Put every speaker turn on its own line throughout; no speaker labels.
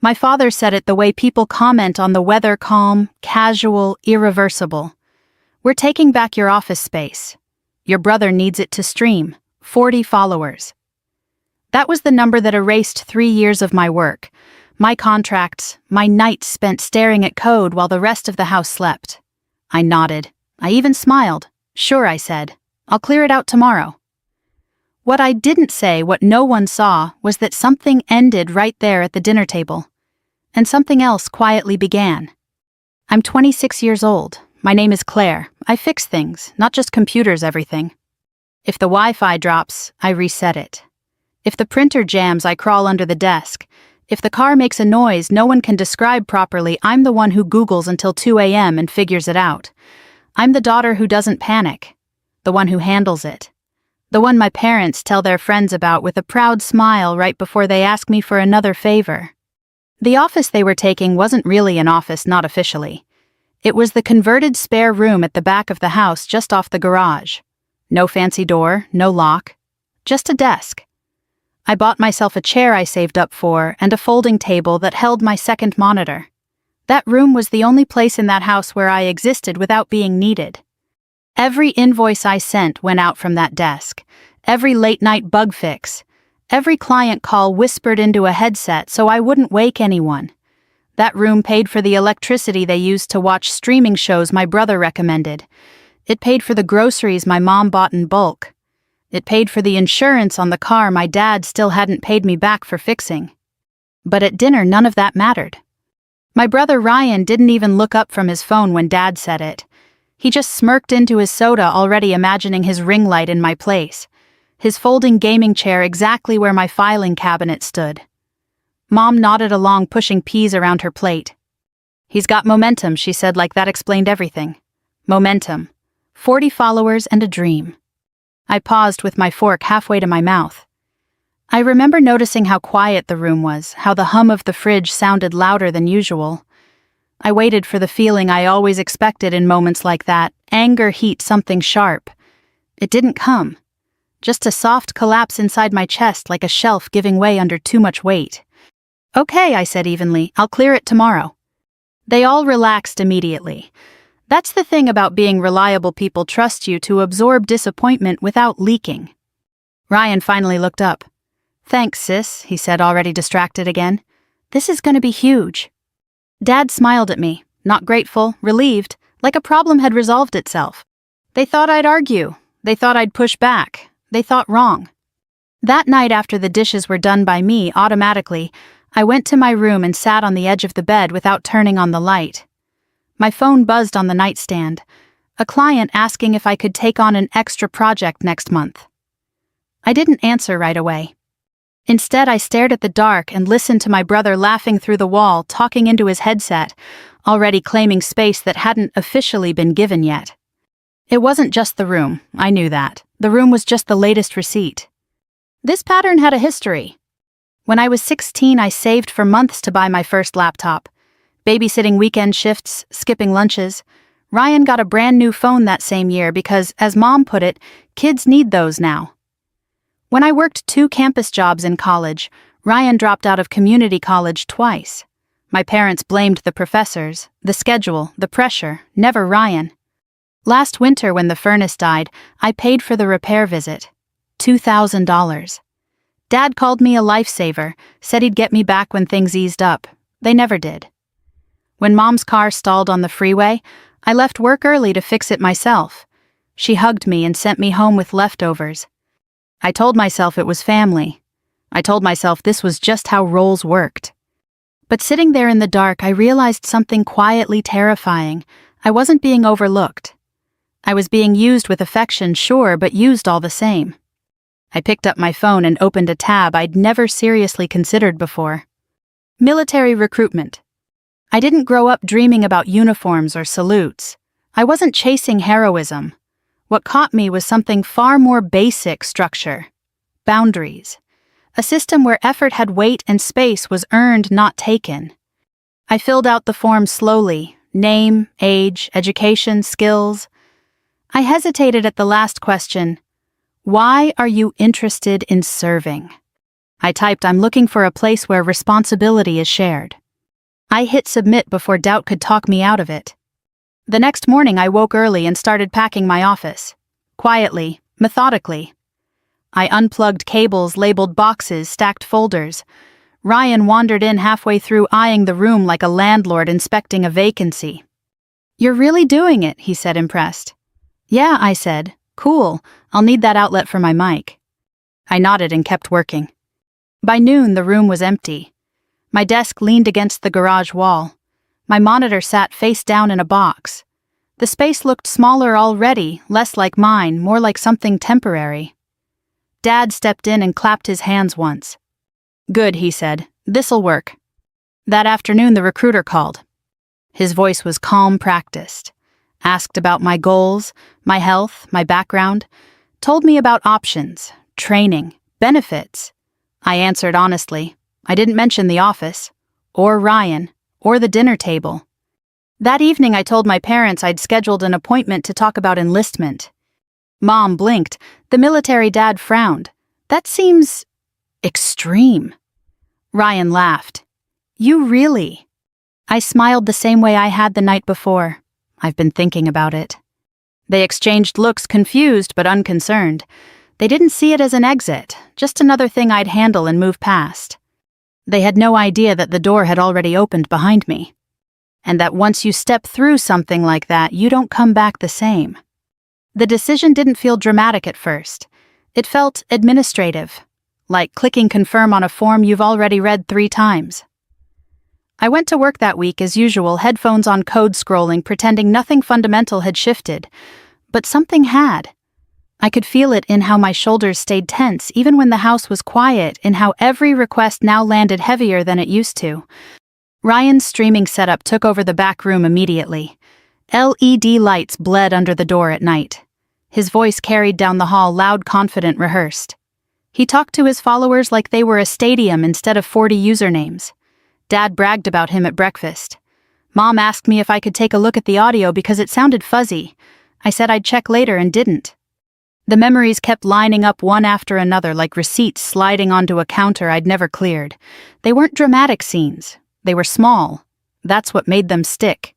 My father said it the way people comment on the weather: calm, casual, irreversible. We're taking back your office space. Your brother needs it to stream. 40 followers. That was the number that erased 3 years of my work, my contracts, my nights spent staring at code while the rest of the house slept. I nodded. I even smiled. Sure, I said. I'll clear it out tomorrow. What I didn't say, what no one saw, was that something ended right there at the dinner table. And something else quietly began. I'm 26 years old. My name is Claire. I fix things, not just computers, everything. If the Wi-Fi drops, I reset it. If the printer jams, I crawl under the desk. If the car makes a noise no one can describe properly, I'm the one who Googles until 2 a.m. and figures it out. I'm the daughter who doesn't panic. The one who handles it. The one my parents tell their friends about with a proud smile right before they ask me for another favor. The office they were taking wasn't really an office, not officially. It was the converted spare room at the back of the house just off the garage. No fancy door, no lock. Just a desk. I bought myself a chair I saved up for and a folding table that held my second monitor. That room was the only place in that house where I existed without being needed. Every invoice I sent went out from that desk. Every late-night bug fix. Every client call whispered into a headset so I wouldn't wake anyone. That room paid for the electricity they used to watch streaming shows my brother recommended. It paid for the groceries my mom bought in bulk. It paid for the insurance on the car my dad still hadn't paid me back for fixing. But at dinner, none of that mattered. My brother Ryan didn't even look up from his phone when Dad said it. He just smirked into his soda, already imagining his ring light in my place. His folding gaming chair exactly where my filing cabinet stood. Mom nodded along, pushing peas around her plate. He's got momentum, she said, like that explained everything. Momentum. 40 followers and a dream. I paused with my fork halfway to my mouth. I remember noticing how quiet the room was, how the hum of the fridge sounded louder than usual. I waited for the feeling I always expected in moments like that, anger, heat, something sharp. It didn't come. Just a soft collapse inside my chest, like a shelf giving way under too much weight. Okay, I said evenly, I'll clear it tomorrow. They all relaxed immediately. That's the thing about being reliable, people trust you to absorb disappointment without leaking. Ryan finally looked up. Thanks, sis, he said, already distracted again. This is going to be huge. Dad smiled at me, not grateful, relieved, like a problem had resolved itself. They thought I'd argue. They thought I'd push back. They thought wrong. That night, after the dishes were done by me automatically, I went to my room and sat on the edge of the bed without turning on the light. My phone buzzed on the nightstand, a client asking if I could take on an extra project next month. I didn't answer right away. Instead, I stared at the dark and listened to my brother laughing through the wall, talking into his headset, already claiming space that hadn't officially been given yet. It wasn't just the room, I knew that. The room was just the latest receipt. This pattern had a history. When I was 16, I saved for months to buy my first laptop. Babysitting weekend shifts, skipping lunches. Ryan got a brand new phone that same year because, as Mom put it, kids need those now. When I worked 2 campus jobs in college, Ryan dropped out of community college twice. My parents blamed the professors, the schedule, the pressure, never Ryan. Last winter, when the furnace died, I paid for the repair visit. $2,000. Dad called me a lifesaver, said he'd get me back when things eased up. They never did. When Mom's car stalled on the freeway, I left work early to fix it myself. She hugged me and sent me home with leftovers. I told myself it was family. I told myself this was just how roles worked. But sitting there in the dark, I realized something quietly terrifying. I wasn't being overlooked. I was being used with affection, sure, but used all the same. I picked up my phone and opened a tab I'd never seriously considered before. Military recruitment. I didn't grow up dreaming about uniforms or salutes. I wasn't chasing heroism. What caught me was something far more basic: structure. Boundaries. A system where effort had weight and space was earned, not taken. I filled out the form slowly. Name, age, education, skills. I hesitated at the last question. Why are you interested in serving? I typed, "I'm looking for a place where responsibility is shared." I hit submit before doubt could talk me out of it. The next morning I woke early and started packing my office. Quietly, methodically. I unplugged cables, labeled boxes, stacked folders. Ryan wandered in halfway through, eyeing the room like a landlord inspecting a vacancy. "You're really doing it," he said, impressed. "Yeah," I said. "Cool, I'll need that outlet for my mic." I nodded and kept working. By noon, the room was empty. My desk leaned against the garage wall. My monitor sat face down in a box. The space looked smaller already, less like mine, more like something temporary. Dad stepped in and clapped his hands once. "Good," he said. "This'll work." That afternoon, the recruiter called. His voice was calm, practiced. Asked about my goals, my health, my background. Told me about options, training, benefits. I answered honestly. I didn't mention the office, or Ryan, or the dinner table. That evening I told my parents I'd scheduled an appointment to talk about enlistment. Mom blinked. The military dad frowned. "That seems extreme." Ryan laughed. "You really?" I smiled the same way I had the night before. "I've been thinking about it." They exchanged looks, confused but unconcerned. They didn't see it as an exit, just another thing I'd handle and move past. They had no idea that the door had already opened behind me, and that once you step through something like that, you don't come back the same. The decision didn't feel dramatic at first. It felt administrative, like clicking confirm on a form you've already read 3 times. I went to work that week as usual, headphones on, code scrolling, pretending nothing fundamental had shifted. But something had. I could feel it in how my shoulders stayed tense even when the house was quiet, in how every request now landed heavier than it used to. Ryan's streaming setup took over the back room immediately. LED lights bled under the door at night. His voice carried down the hall, loud, confident, rehearsed. He talked to his followers like they were a stadium instead of 40 usernames. Dad bragged about him at breakfast. Mom asked me if I could take a look at the audio because it sounded fuzzy. I said I'd check later and didn't. The memories kept lining up one after another like receipts sliding onto a counter I'd never cleared. They weren't dramatic scenes. They were small. That's what made them stick.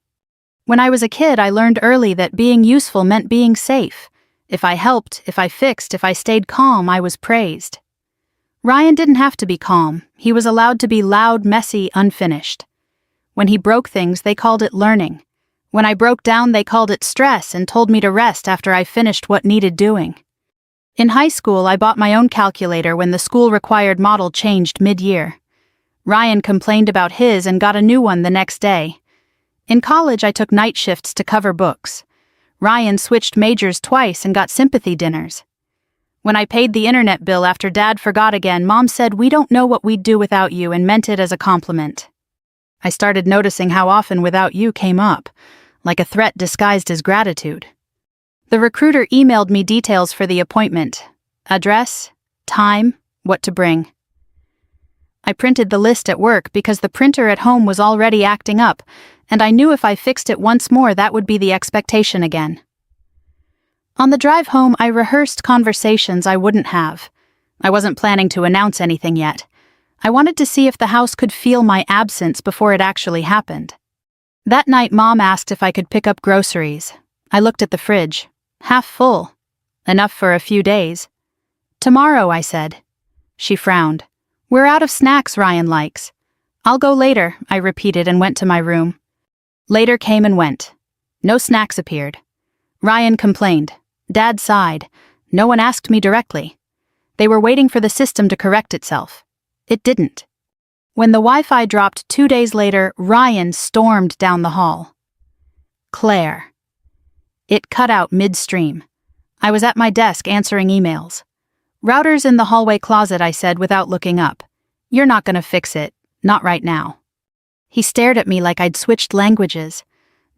When I was a kid, I learned early that being useful meant being safe. If I helped, if I fixed, if I stayed calm, I was praised. Ryan didn't have to be calm. He was allowed to be loud, messy, unfinished. When he broke things, they called it learning. When I broke down, they called it stress and told me to rest after I finished what needed doing. In high school, I bought my own calculator when the school-required model changed mid-year. Ryan complained about his and got a new one the next day. In college, I took night shifts to cover books. Ryan switched majors twice and got sympathy dinners. When I paid the internet bill after Dad forgot again, Mom said, "We don't know what we'd do without you," and meant it as a compliment. I started noticing how often "without you" came up, like a threat disguised as gratitude. The recruiter emailed me details for the appointment: address, time, what to bring. I printed the list at work because the printer at home was already acting up, and I knew if I fixed it once more, that would be the expectation again. On the drive home, I rehearsed conversations I wouldn't have. I wasn't planning to announce anything yet. I wanted to see if the house could feel my absence before it actually happened. That night, Mom asked if I could pick up groceries. I looked at the fridge. Half full. Enough for a few days. "Tomorrow," I said. She frowned. "We're out of snacks Ryan likes." "I'll go later," I repeated and went to my room. Later came and went. No snacks appeared. Ryan complained. Dad sighed. No one asked me directly. They were waiting for the system to correct itself. It didn't. When the Wi-Fi dropped 2 days later, Ryan stormed down the hall. "Claire." It cut out midstream. I was at my desk answering emails. "Router's in the hallway closet," I said without looking up. "You're not gonna fix it. Not right now." He stared at me like I'd switched languages.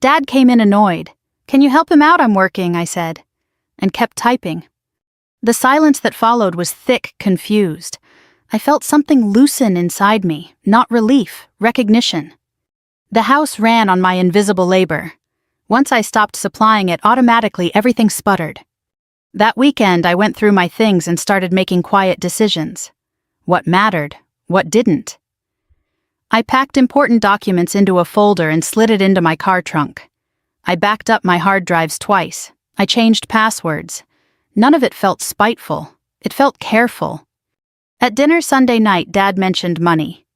Dad came in annoyed. "Can you help him out? I'm working," I said, and kept typing. The silence that followed was thick, confused. I felt something loosen inside me, not relief, recognition. The house ran on my invisible labor. Once I stopped supplying it, automatically everything sputtered. That weekend, I went through my things and started making quiet decisions. What mattered, what didn't. I packed important documents into a folder and slid it into my car trunk. I backed up my hard drives twice. I changed passwords. None of it felt spiteful. It felt careful. At dinner Sunday night, Dad mentioned money.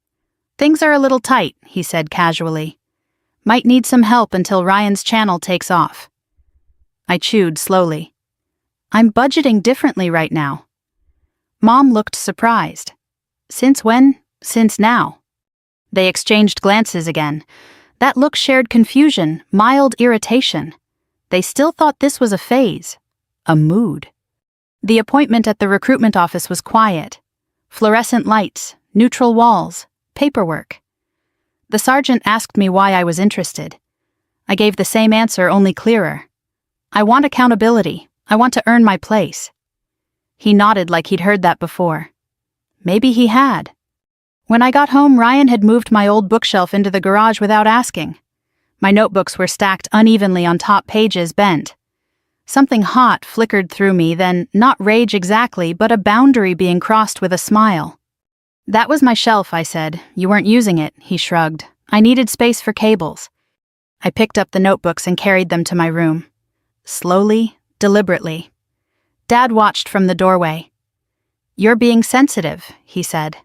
"Things are a little tight," he said casually. "Might need some help until Ryan's channel takes off." I chewed slowly. "I'm budgeting differently right now." Mom looked surprised. "Since when? Since now?" They exchanged glances again. That look shared confusion, mild irritation. They still thought this was a phase, a mood. The appointment at the recruitment office was quiet. Fluorescent lights, neutral walls, paperwork. The sergeant asked me why I was interested. I gave the same answer, only clearer. "I want accountability. I want to earn my place." He nodded like he'd heard that before. Maybe he had. When I got home, Ryan had moved my old bookshelf into the garage without asking. My notebooks were stacked unevenly on top, pages bent. Something hot flickered through me, then not rage exactly, but a boundary being crossed with a smile. "That was my shelf," I said. "You weren't using it," he shrugged. "I needed space for cables." I picked up the notebooks and carried them to my room. Slowly, deliberately. Dad watched from the doorway. "You're being sensitive," he said.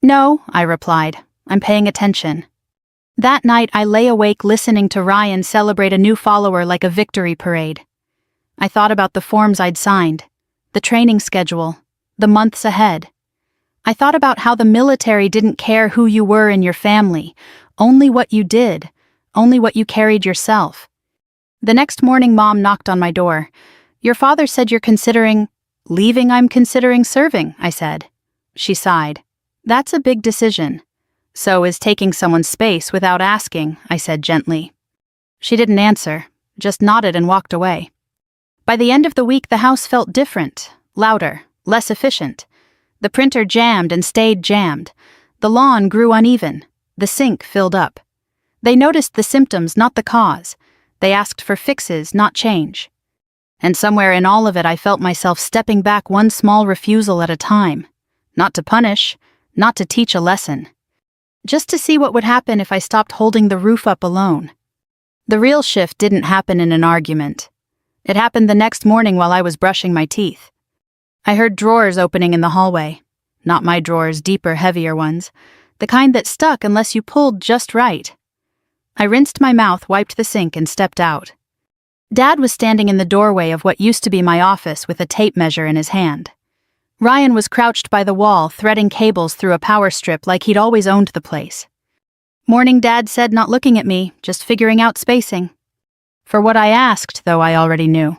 "No," I replied. "I'm paying attention." That night I lay awake listening to Ryan celebrate a new follower like a victory parade. I thought about the forms I'd signed, the training schedule, the months ahead. I thought about how the military didn't care who you were in your family, only what you did, only what you carried yourself. The next morning, Mom knocked on my door. "Your father said you're considering—" "Leaving? I'm considering serving," I said. She sighed. "That's a big decision." "So is taking someone's space without asking," I said gently. She didn't answer, just nodded and walked away. By the end of the week, the house felt different, louder, less efficient. The printer jammed and stayed jammed. The lawn grew uneven. The sink filled up. They noticed the symptoms, not the cause. They asked for fixes, not change. And somewhere in all of it, I felt myself stepping back one small refusal at a time. Not to punish, not to teach a lesson. Just to see what would happen if I stopped holding the roof up alone. The real shift didn't happen in an argument. It happened the next morning while I was brushing my teeth. I heard drawers opening in the hallway. Not my drawers, deeper, heavier ones. The kind that stuck unless you pulled just right. I rinsed my mouth, wiped the sink, and stepped out. Dad was standing in the doorway of what used to be my office with a tape measure in his hand. Ryan was crouched by the wall, threading cables through a power strip like he'd always owned the place. "Morning," Dad said, not looking at me, just figuring out spacing. For what I asked, though, I already knew.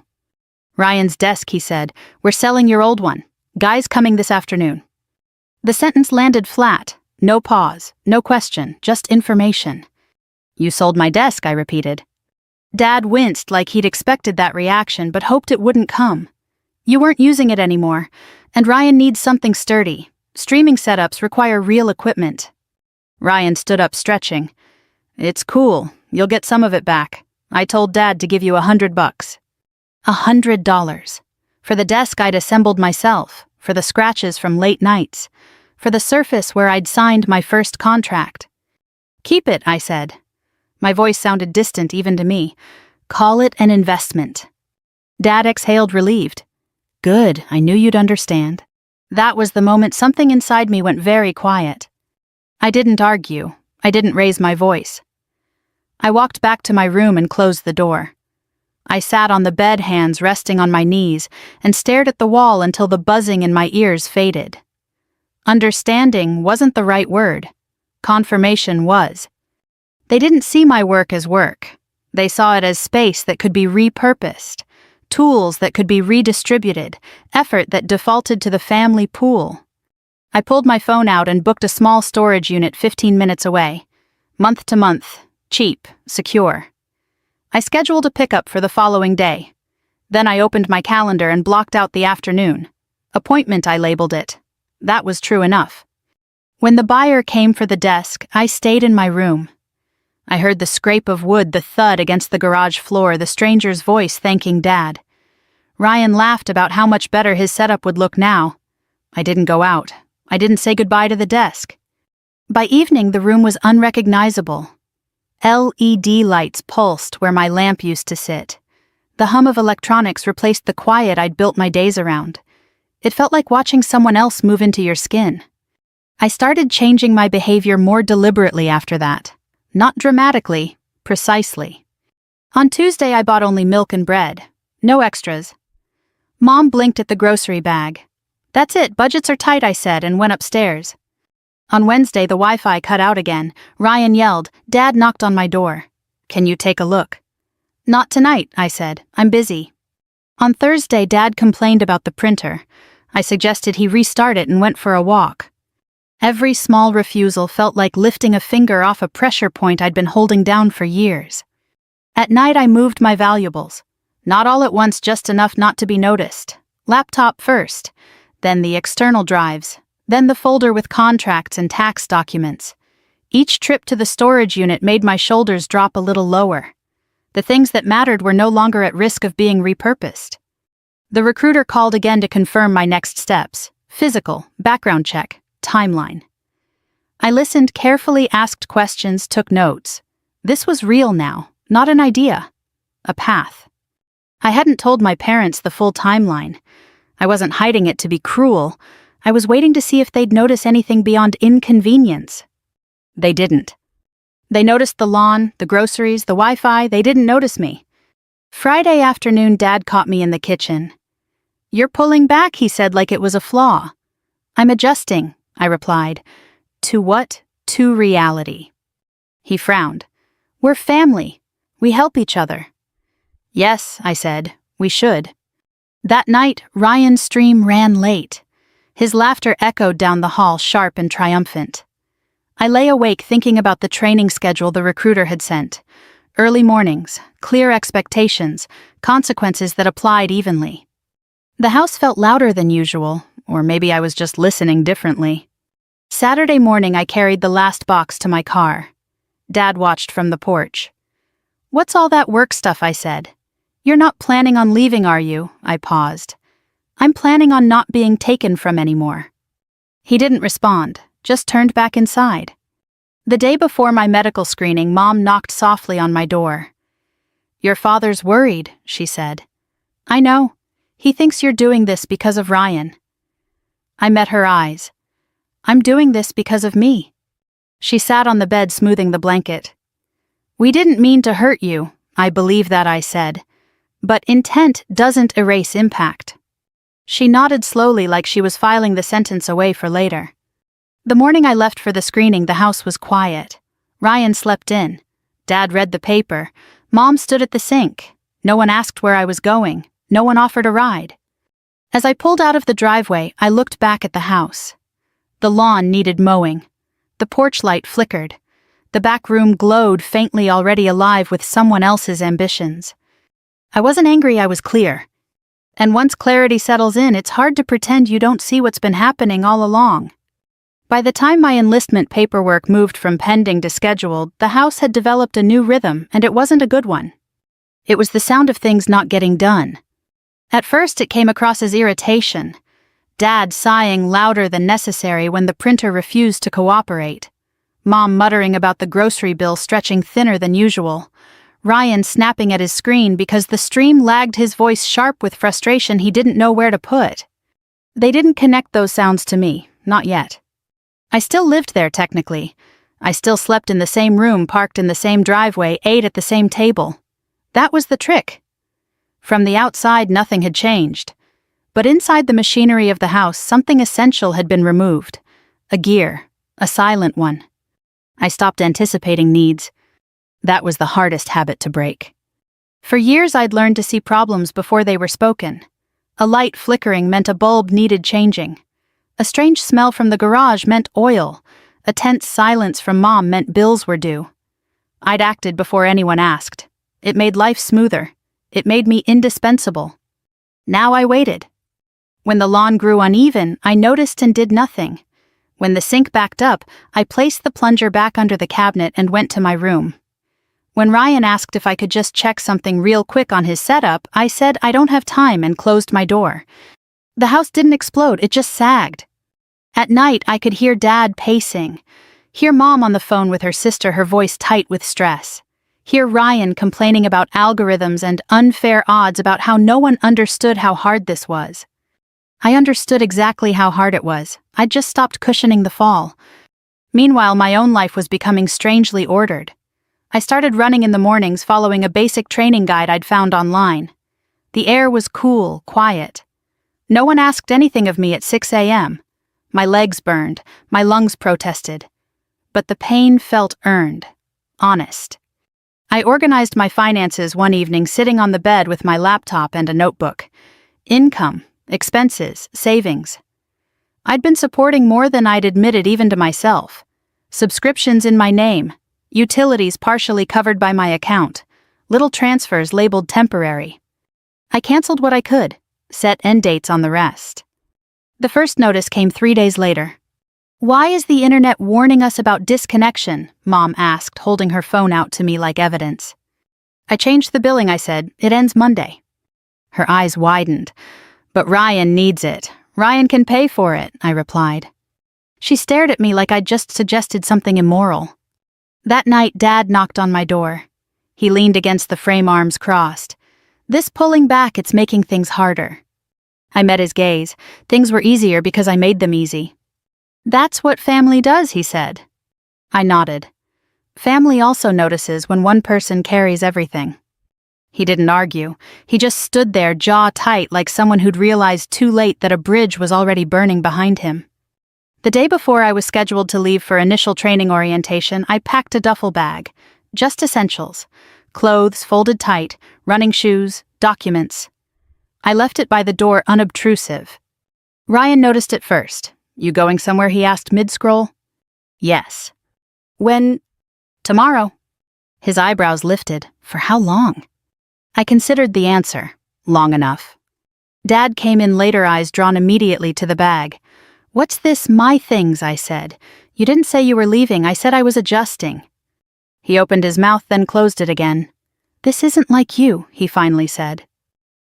"Ryan's desk," he said. "We're selling your old one. Guy's coming this afternoon." The sentence landed flat. No pause, no question, just information. "You sold my desk," I repeated. Dad winced like he'd expected that reaction but hoped it wouldn't come. "You weren't using it anymore, and Ryan needs something sturdy. Streaming setups require real equipment." Ryan stood up, stretching. "It's cool. You'll get some of it back. I told Dad to give you $100. $100. For the desk I'd assembled myself, for the scratches from late nights, for the surface where I'd signed my first contract. "Keep it," I said. My voice sounded distant even to me. "Call it an investment." Dad exhaled, relieved. "Good, I knew you'd understand." That was the moment something inside me went very quiet. I didn't argue. I didn't raise my voice. I walked back to my room and closed the door. I sat on the bed, hands resting on my knees, and stared at the wall until the buzzing in my ears faded. Understanding wasn't the right word. Confirmation was. They didn't see my work as work. They saw it as space that could be repurposed, tools that could be redistributed, effort that defaulted to the family pool. I pulled my phone out and booked a small storage unit 15 minutes away. Month to month, cheap, secure. I scheduled a pickup for the following day. Then I opened my calendar and blocked out the afternoon. Appointment, I labeled it. That was true enough. When the buyer came for the desk, I stayed in my room. I heard the scrape of wood, the thud against the garage floor, the stranger's voice thanking Dad. Ryan laughed about how much better his setup would look now. I didn't go out. I didn't say goodbye to the desk. By evening, the room was unrecognizable. LED lights pulsed where my lamp used to sit. The hum of electronics replaced the quiet I'd built my days around. It felt like watching someone else move into your skin. I started changing my behavior more deliberately after that. Not dramatically, precisely. On Tuesday, I bought only milk and bread. No extras. Mom blinked at the grocery bag. "That's it, budgets are tight," I said, and went upstairs. On Wednesday, the Wi-Fi cut out again. Ryan yelled. Dad knocked on my door. "Can you take a look?" "Not tonight," I said. "I'm busy." On Thursday, Dad complained about the printer. I suggested he restart it and went for a walk. Every small refusal felt like lifting a finger off a pressure point I'd been holding down for years. At night, I moved my valuables. Not all at once, just enough not to be noticed. Laptop first, then the external drives, then the folder with contracts and tax documents. Each trip to the storage unit made my shoulders drop a little lower. The things that mattered were no longer at risk of being repurposed. The recruiter called again to confirm my next steps: physical, background check, timeline. I listened carefully, asked questions, took notes. This was real now, not an idea. A path. I hadn't told my parents the full timeline. I wasn't hiding it to be cruel. I was waiting to see if they'd notice anything beyond inconvenience. They didn't. They noticed the lawn, the groceries, the Wi-Fi. They didn't notice me. Friday afternoon, Dad caught me in the kitchen. "You're pulling back," he said, like it was a flaw. "I'm adjusting," I replied. "To what?" "To reality." He frowned. "We're family. We help each other." "Yes," I said, "we should." That night, Ryan's stream ran late. His laughter echoed down the hall, sharp and triumphant. I lay awake thinking about the training schedule the recruiter had sent. Early mornings, clear expectations, consequences that applied evenly. The house felt louder than usual, or maybe I was just listening differently. Saturday morning, I carried the last box to my car. Dad watched from the porch. "What's all that work stuff?" I said. "You're not planning on leaving, are you?" I paused. "I'm planning on not being taken from anymore." He didn't respond, just turned back inside. The day before my medical screening, Mom knocked softly on my door. "Your father's worried," she said. "I know. He thinks you're doing this because of Ryan." I met her eyes. "I'm doing this because of me." She sat on the bed, smoothing the blanket. "We didn't mean to hurt you, I believe that," I said. "But intent doesn't erase impact." She nodded slowly, like she was filing the sentence away for later. The morning I left for the screening, the house was quiet. Ryan slept in. Dad read the paper. Mom stood at the sink. No one asked where I was going. No one offered a ride. As I pulled out of the driveway, I looked back at the house. The lawn needed mowing. The porch light flickered. The back room glowed faintly, already alive with someone else's ambitions. I wasn't angry, I was clear. And once clarity settles in, it's hard to pretend you don't see what's been happening all along. By the time my enlistment paperwork moved from pending to scheduled, the house had developed a new rhythm, and it wasn't a good one. It was the sound of things not getting done. At first, it came across as irritation. Dad sighing louder than necessary when the printer refused to cooperate. Mom muttering about the grocery bill stretching thinner than usual. Ryan snapping at his screen because the stream lagged, his voice sharp with frustration he didn't know where to put. They didn't connect those sounds to me, not yet. I still lived there technically. I still slept in the same room, parked in the same driveway, ate at the same table. That was the trick. From the outside, nothing had changed. But inside the machinery of the house, something essential had been removed. A gear, a silent one. I stopped anticipating needs. That was the hardest habit to break. For years, I'd learned to see problems before they were spoken. A light flickering meant a bulb needed changing. A strange smell from the garage meant oil. A tense silence from Mom meant bills were due. I'd acted before anyone asked. It made life smoother. It made me indispensable. Now I waited. When the lawn grew uneven, I noticed and did nothing. When the sink backed up, I placed the plunger back under the cabinet and went to my room. When Ryan asked if I could just check something real quick on his setup, I said I don't have time and closed my door. The house didn't explode, it just sagged. At night, I could hear Dad pacing. Hear Mom on the phone with her sister, her voice tight with stress. Hear Ryan complaining about algorithms and unfair odds about how no one understood how hard this was. I understood exactly how hard it was. I'd just stopped cushioning the fall. Meanwhile, my own life was becoming strangely ordered. I started running in the mornings following a basic training guide I'd found online. The air was cool, quiet. No one asked anything of me at 6 a.m. My legs burned, my lungs protested. But the pain felt earned, honest. I organized my finances one evening sitting on the bed with my laptop and a notebook. Income, expenses, savings. I'd been supporting more than I'd admitted even to myself. Subscriptions in my name, utilities partially covered by my account, little transfers labeled temporary. I canceled what I could, set end dates on the rest. The first notice came 3 days later. "Why is the internet warning us about disconnection?" Mom asked, holding her phone out to me like evidence. "I changed the billing," I said. "It ends Monday." Her eyes widened. "But Ryan needs it. Ryan can pay for it," I replied. She stared at me like I'd just suggested something immoral. That night, Dad knocked on my door. He leaned against the frame, arms crossed. "This pulling back, it's making things harder." I met his gaze. Things were easier because I made them easy. "That's what family does," he said. I nodded. Family also notices when one person carries everything. He didn't argue. He just stood there, jaw tight, like someone who'd realized too late that a bridge was already burning behind him. The day before I was scheduled to leave for initial training orientation, I packed a duffel bag. Just essentials. Clothes folded tight, running shoes, documents. I left it by the door unobtrusive. Ryan noticed it first. "You going somewhere?" he asked mid-scroll. "Yes." "When?" "Tomorrow." His eyebrows lifted. For how long? I considered the answer. Long enough. Dad came in later, eyes drawn immediately to the bag. "What's this, my things?" I said. "You didn't say you were leaving. I said I was adjusting." He opened his mouth, then closed it again. "This isn't like you," he finally said.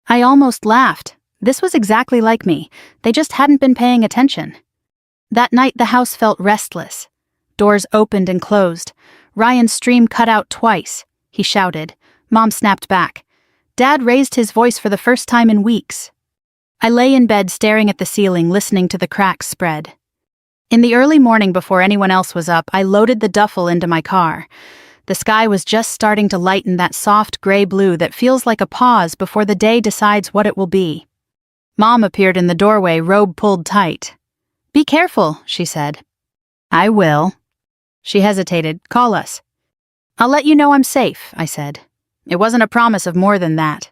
I almost laughed. This was exactly like me. They just hadn't been paying attention. That night the house felt restless. Doors opened and closed. Ryan's stream cut out twice. He shouted. Mom snapped back. Dad raised his voice for the first time in weeks. I lay in bed staring at the ceiling, listening to the cracks spread. In the early morning before anyone else was up, I loaded the duffel into my car. The sky was just starting to lighten that soft gray blue that feels like a pause before the day decides what it will be. Mom appeared in the doorway, robe pulled tight. "Be careful," she said. "I will." She hesitated. "Call us." "I'll let you know I'm safe," I said. It wasn't a promise of more than that.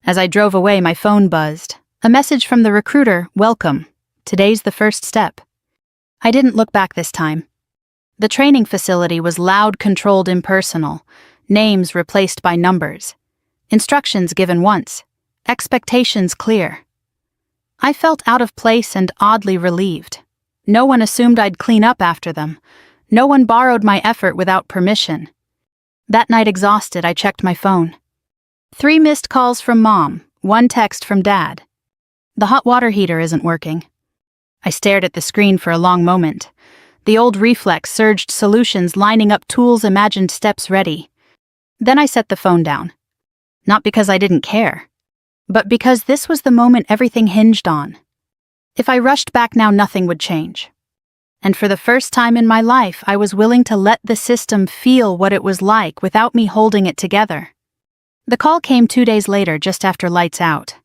As I drove away, my phone buzzed. A message from the recruiter, "Welcome. Today's the first step." I didn't look back this time. The training facility was loud, controlled, impersonal. Names replaced by numbers. Instructions given once. Expectations clear. I felt out of place and oddly relieved. No one assumed I'd clean up after them. No one borrowed my effort without permission. That night, exhausted, I checked my phone. 3 missed calls from Mom, 1 text from Dad. The hot water heater isn't working. I stared at the screen for a long moment. The old reflex surged, solutions lining up, tools, imagined steps ready. Then I set the phone down. Not because I didn't care, but because this was the moment everything hinged on. If I rushed back now, nothing would change. And for the first time in my life, I was willing to let the system feel what it was like without me holding it together. The call came 2 days later, just after lights out.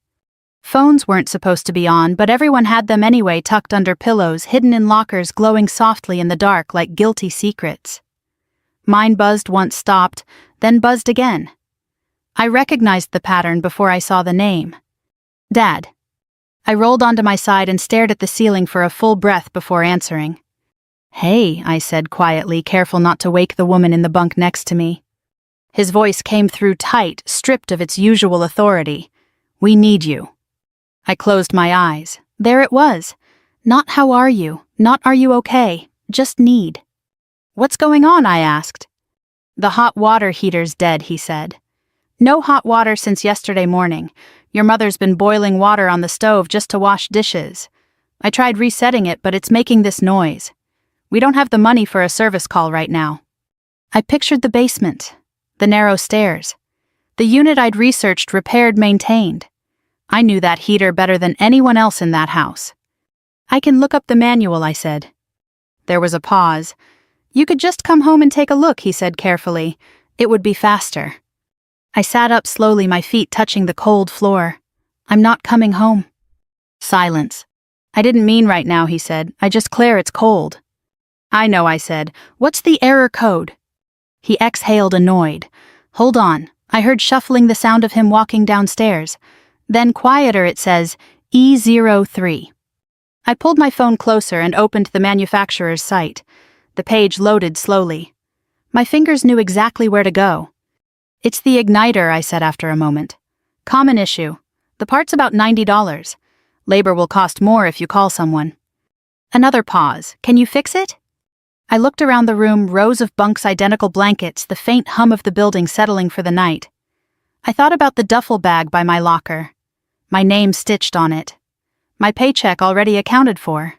Phones weren't supposed to be on, but everyone had them anyway, tucked under pillows, hidden in lockers, glowing softly in the dark like guilty secrets. Mine buzzed once, stopped, then buzzed again. I recognized the pattern before I saw the name. Dad. I rolled onto my side and stared at the ceiling for a full breath before answering. "Hey," I said quietly, careful not to wake the woman in the bunk next to me. His voice came through tight, stripped of its usual authority. "We need you." I closed my eyes. There it was. Not "how are you?" Not "are you okay?" Just need. "What's going on?" I asked. "The hot water heater's dead," he said. "No hot water since yesterday morning. Your mother's been boiling water on the stove just to wash dishes." I tried resetting it, but it's making this noise. We don't have the money for a service call right now. I pictured the basement, the narrow stairs, the unit I'd researched, repaired, maintained. I knew that heater better than anyone else in that house. I can look up the manual, I said. There was a pause. You could just come home and take a look, he said carefully. It would be faster. I sat up slowly, my feet touching the cold floor. I'm not coming home. Silence. I didn't mean right now, he said. I just Claire, it's cold. I know, I said. What's the error code? He exhaled, annoyed. Hold on. I heard shuffling, the sound of him walking downstairs. Then quieter, it says E03. I pulled my phone closer and opened the manufacturer's site. The page loaded slowly. My fingers knew exactly where to go. It's the igniter, I said after a moment. Common issue. The part's about $90. Labor will cost more if you call someone. Another pause. Can you fix it? I looked around the room, rows of bunks, identical blankets, the faint hum of the building settling for the night. I thought about the duffel bag by my locker. My name stitched on it. My paycheck already accounted for.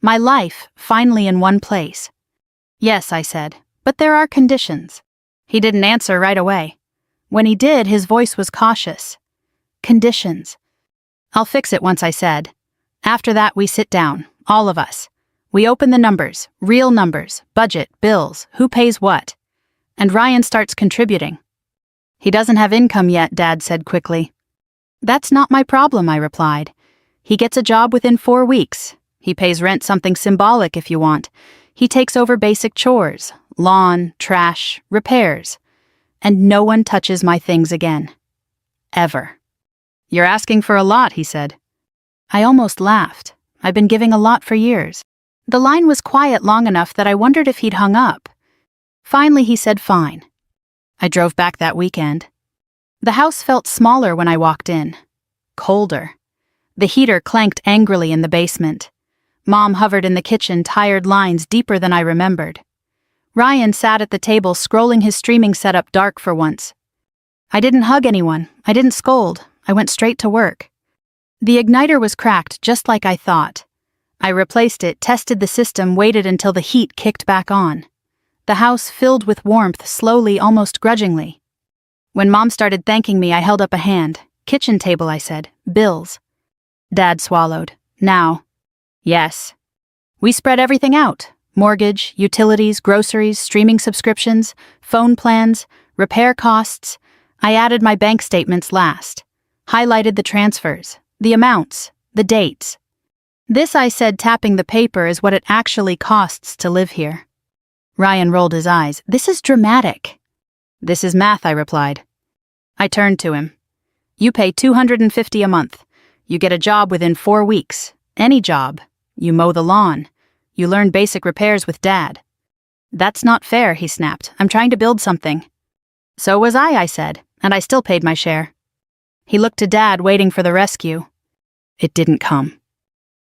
My life finally in one place. Yes, I said, but there are conditions. He didn't answer right away. When he did, his voice was cautious. Conditions. I'll fix it once, I said. After that, we sit down, all of us. We open the numbers, real numbers, budget, bills, who pays what. And Ryan starts contributing. He doesn't have income yet, Dad said quickly. That's not my problem, I replied. He gets a job within 4 weeks. He pays rent, something symbolic if you want. He takes over basic chores, lawn, trash, repairs. And no one touches my things again. Ever. You're asking for a lot, he said. I almost laughed. I've been giving a lot for years. The line was quiet long enough that I wondered if he'd hung up. Finally, he said fine. I drove back that weekend. The house felt smaller when I walked in. Colder. The heater clanked angrily in the basement. Mom hovered in the kitchen, tired lines deeper than I remembered. Ryan sat at the table, scrolling his streaming setup, dark for once. I didn't hug anyone. I didn't scold. I went straight to work. The igniter was cracked, just like I thought. I replaced it, tested the system, waited until the heat kicked back on. The house filled with warmth, slowly, almost grudgingly. When Mom started thanking me, I held up a hand. Kitchen table, I said. Bills. Dad swallowed. Now. Yes. We spread everything out. Mortgage, utilities, groceries, streaming subscriptions, phone plans, repair costs. I added my bank statements last. Highlighted the transfers, the amounts, the dates. This, I said, tapping the paper, is what it actually costs to live here. Ryan rolled his eyes. This is dramatic. This is math, I replied. I turned to him. You pay $250 a month. You get a job within 4 weeks. Any job. You mow the lawn. You learn basic repairs with Dad. That's not fair, he snapped. I'm trying to build something. So was I said, and I still paid my share. He looked to Dad, waiting for the rescue. It didn't come.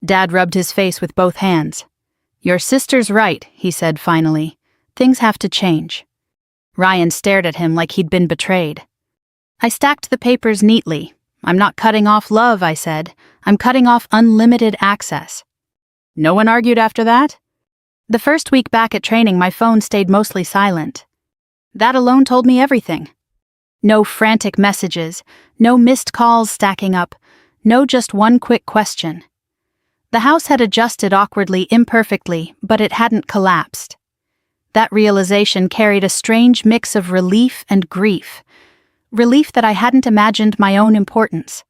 Dad rubbed his face with both hands. Your sister's right, he said finally. Things have to change. Ryan stared at him like he'd been betrayed. I stacked the papers neatly. I'm not cutting off love, I said. I'm cutting off unlimited access. No one argued after that? The first week back at training, my phone stayed mostly silent. That alone told me everything. No frantic messages, no missed calls stacking up, no just one quick question. The house had adjusted awkwardly, imperfectly, but it hadn't collapsed. That realization carried a strange mix of relief and grief. Relief that I hadn't imagined my own importance.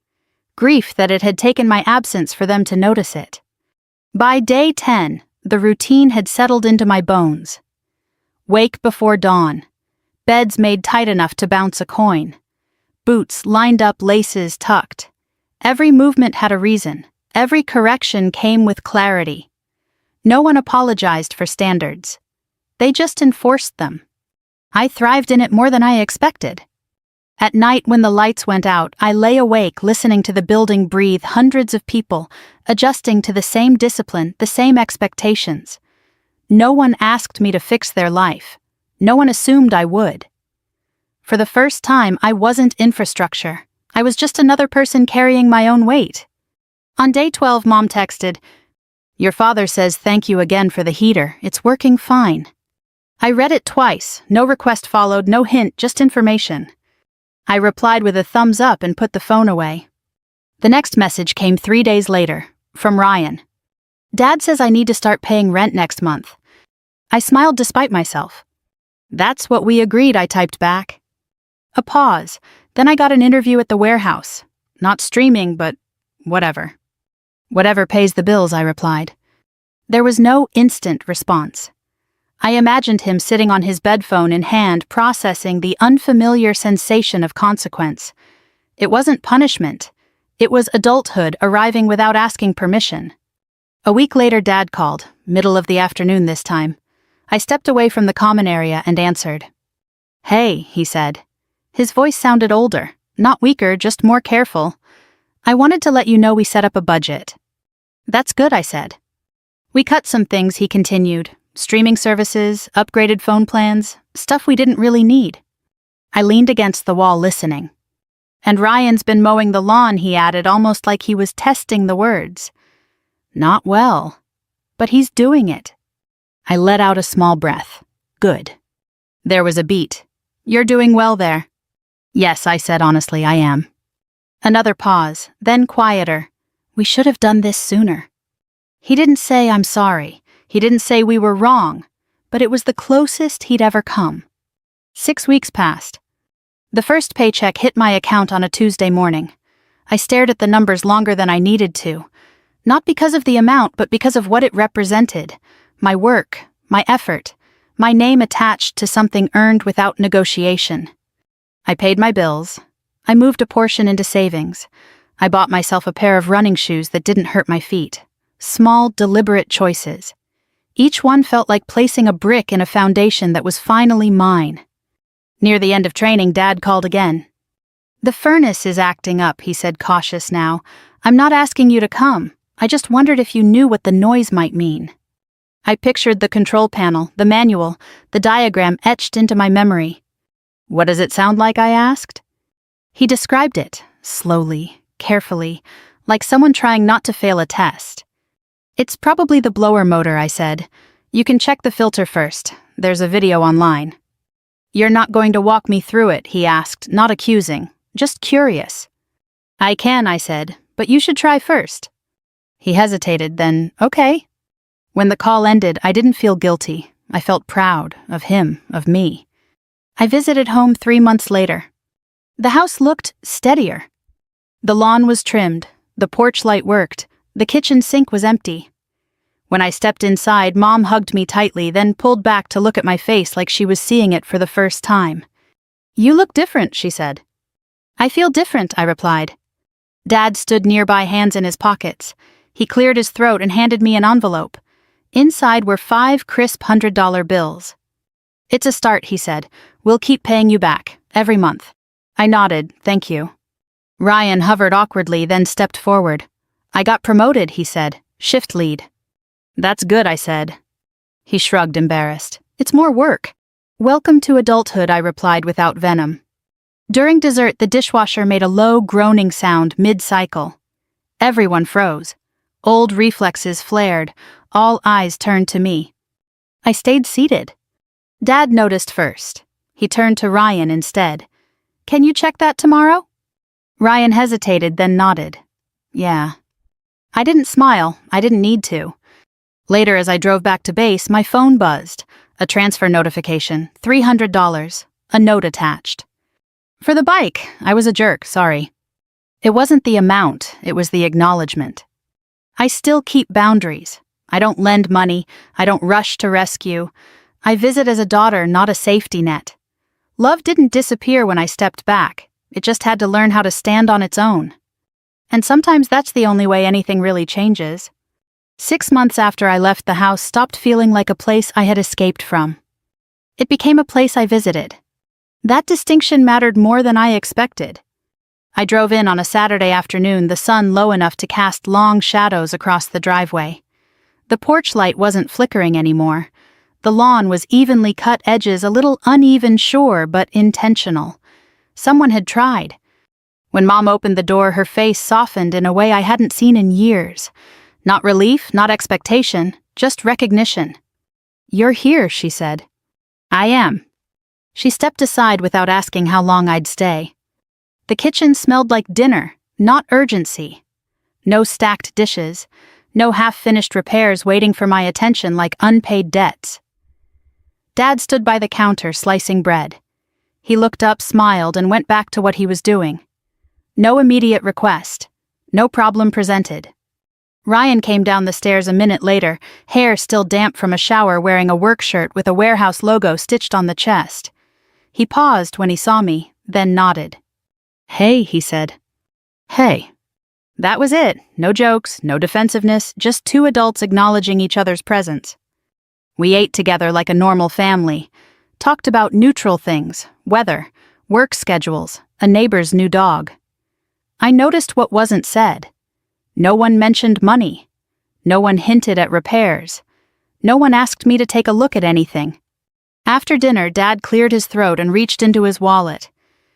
Grief that it had taken my absence for them to notice it. By day 10, the routine had settled into my bones. Wake before dawn. Beds made tight enough to bounce a coin. Boots lined up, laces tucked. Every movement had a reason. Every correction came with clarity. No one apologized for standards. They just enforced them. I thrived in it more than I expected. At night, when the lights went out, I lay awake listening to the building breathe, hundreds of people, adjusting to the same discipline, the same expectations. No one asked me to fix their life. No one assumed I would. For the first time, I wasn't infrastructure. I was just another person carrying my own weight. On day 12, Mom texted, Your father says thank you again for the heater. It's working fine. I read it twice. No request followed, no hint, just information. I replied with a thumbs up and put the phone away. The next message came 3 days later, from Ryan. Dad says I need to start paying rent next month. I smiled despite myself. That's what we agreed, I typed back. A pause. Then I got an interview at the warehouse. Not streaming, but whatever. Whatever pays the bills, I replied. There was no instant response. I imagined him sitting on his bedphone in hand, processing the unfamiliar sensation of consequence. It wasn't punishment. It was adulthood arriving without asking permission. A week later, Dad called, middle of the afternoon this time. I stepped away from the common area and answered. Hey, he said. His voice sounded older, not weaker, just more careful. I wanted to let you know we set up a budget. That's good, I said. We cut some things, he continued. Streaming services, upgraded phone plans, stuff we didn't really need. I leaned against the wall listening. And Ryan's been mowing the lawn, he added, almost like he was testing the words. Not well, but he's doing it. I let out a small breath. Good. There was a beat. You're doing well there. Yes, I said honestly, I am. Another pause, then quieter. We should have done this sooner. He didn't say I'm sorry. He didn't say we were wrong, but it was the closest he'd ever come. 6 weeks passed. The first paycheck hit my account on a Tuesday morning. I stared at the numbers longer than I needed to. Not because of the amount, but because of what it represented. My work, my effort, my name attached to something earned without negotiation. I paid my bills. I moved a portion into savings. I bought myself a pair of running shoes that didn't hurt my feet. Small, deliberate choices. Each one felt like placing a brick in a foundation that was finally mine. Near the end of training, Dad called again. The furnace is acting up, he said, cautious now. I'm not asking you to come. I just wondered if you knew what the noise might mean. I pictured the control panel, the manual, the diagram etched into my memory. What does it sound like, I asked. He described it, slowly, carefully, like someone trying not to fail a test. It's probably the blower motor, I said. You can check the filter first. There's a video online. You're not going to walk me through it, he asked, not accusing, just curious. I can, I said, but you should try first. He hesitated, then, okay. When the call ended, I didn't feel guilty. I felt proud of him, of me. I visited home 3 months later. The house looked steadier. The lawn was trimmed, the porch light worked, the kitchen sink was empty. When I stepped inside, Mom hugged me tightly, then pulled back to look at my face like she was seeing it for the first time. You look different, she said. I feel different, I replied. Dad stood nearby, hands in his pockets. He cleared his throat and handed me an envelope. Inside were 5 crisp $100 bills. It's a start, he said. We'll keep paying you back, every month. I nodded, thank you. Ryan hovered awkwardly, then stepped forward. I got promoted, he said. Shift lead. That's good, I said. He shrugged, embarrassed. It's more work. Welcome to adulthood, I replied without venom. During dessert, the dishwasher made a low, groaning sound mid-cycle. Everyone froze. Old reflexes flared. All eyes turned to me. I stayed seated. Dad noticed first. He turned to Ryan instead. Can you check that tomorrow? Ryan hesitated, then nodded. Yeah. I didn't smile. I didn't need to. Later, as I drove back to base, my phone buzzed. A transfer notification, $300, a note attached. For the bike, I was a jerk, sorry. It wasn't the amount, it was the acknowledgement. I still keep boundaries. I don't lend money. I don't rush to rescue. I visit as a daughter, not a safety net. Love didn't disappear when I stepped back. It just had to learn how to stand on its own. And sometimes that's the only way anything really changes. 6 months after I left the house stopped feeling like a place I had escaped from. It became a place I visited. That distinction mattered more than I expected. I drove in on a Saturday afternoon, the sun low enough to cast long shadows across the driveway. The porch light wasn't flickering anymore. The lawn was evenly cut edges, a little uneven, sure, but intentional. Someone had tried. When Mom opened the door, her face softened in a way I hadn't seen in years. Not relief, not expectation, just recognition. "You're here," she said. "I am." She stepped aside without asking how long I'd stay. The kitchen smelled like dinner, not urgency. No stacked dishes, no half-finished repairs waiting for my attention like unpaid debts. Dad stood by the counter slicing bread. He looked up, smiled, and went back to what he was doing. No immediate request. No problem presented. Ryan came down the stairs a minute later, hair still damp from a shower, wearing a work shirt with a warehouse logo stitched on the chest. He paused when he saw me, then nodded. "Hey," he said. "Hey." That was it. No jokes, no defensiveness, just two adults acknowledging each other's presence. We ate together like a normal family, talked about neutral things, weather, work schedules, a neighbor's new dog. I noticed what wasn't said. No one mentioned money. No one hinted at repairs. No one asked me to take a look at anything. After dinner, Dad cleared his throat and reached into his wallet.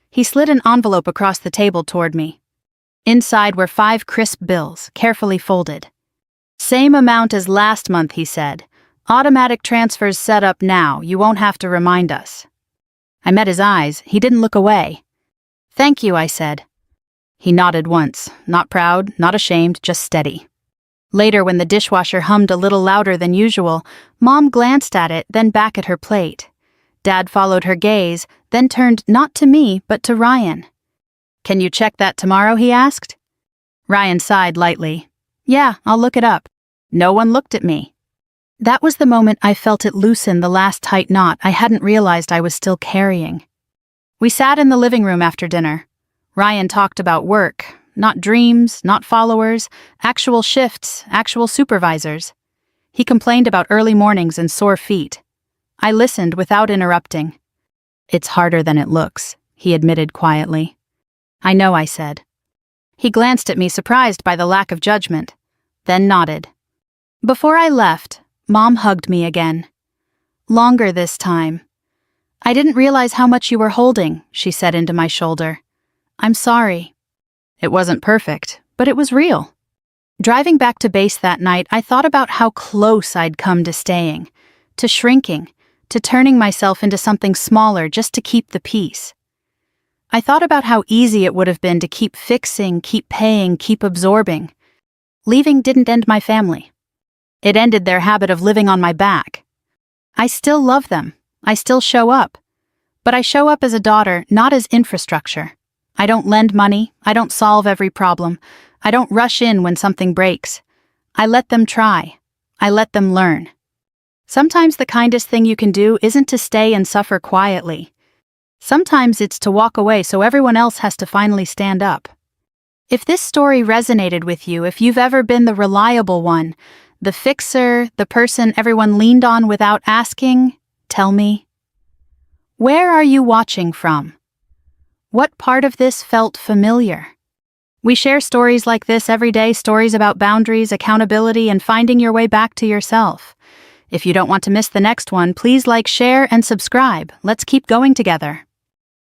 He slid an envelope across the table toward me. Inside were 5 crisp bills, carefully folded. "Same amount as last month," he said. "Automatic transfers set up now, you won't have to remind us." I met his eyes. He didn't look away. "Thank you," I said. He nodded once, not proud, not ashamed, just steady. Later, when the dishwasher hummed a little louder than usual, Mom glanced at it, then back at her plate. Dad followed her gaze, then turned not to me, but to Ryan. "Can you check that tomorrow?" he asked. Ryan sighed lightly. "Yeah, I'll look it up." No one looked at me. That was the moment I felt it loosen the last tight knot I hadn't realized I was still carrying. We sat in the living room after dinner. Ryan talked about work, not dreams, not followers, actual shifts, actual supervisors. He complained about early mornings and sore feet. I listened without interrupting. "It's harder than it looks," he admitted quietly. "I know," I said. He glanced at me, surprised by the lack of judgment, then nodded. Before I left, Mom hugged me again. Longer this time. "I didn't realize how much you were holding," she said into my shoulder. "I'm sorry." It wasn't perfect, but it was real. Driving back to base that night, I thought about how close I'd come to staying, to shrinking, to turning myself into something smaller just to keep the peace. I thought about how easy it would have been to keep fixing, keep paying, keep absorbing. Leaving didn't end my family. It ended their habit of living on my back. I still love them. I still show up. But I show up as a daughter, not as infrastructure. I don't lend money. I don't solve every problem. I don't rush in when something breaks. I let them try. I let them learn. Sometimes the kindest thing you can do isn't to stay and suffer quietly. Sometimes it's to walk away so everyone else has to finally stand up. If this story resonated with you, if you've ever been the reliable one, the fixer, the person everyone leaned on without asking, tell me. Where are you watching from? What part of this felt familiar? We share stories like this every day, stories about boundaries, accountability, and finding your way back to yourself. If you don't want to miss the next one, please like, share, and subscribe. Let's keep going together.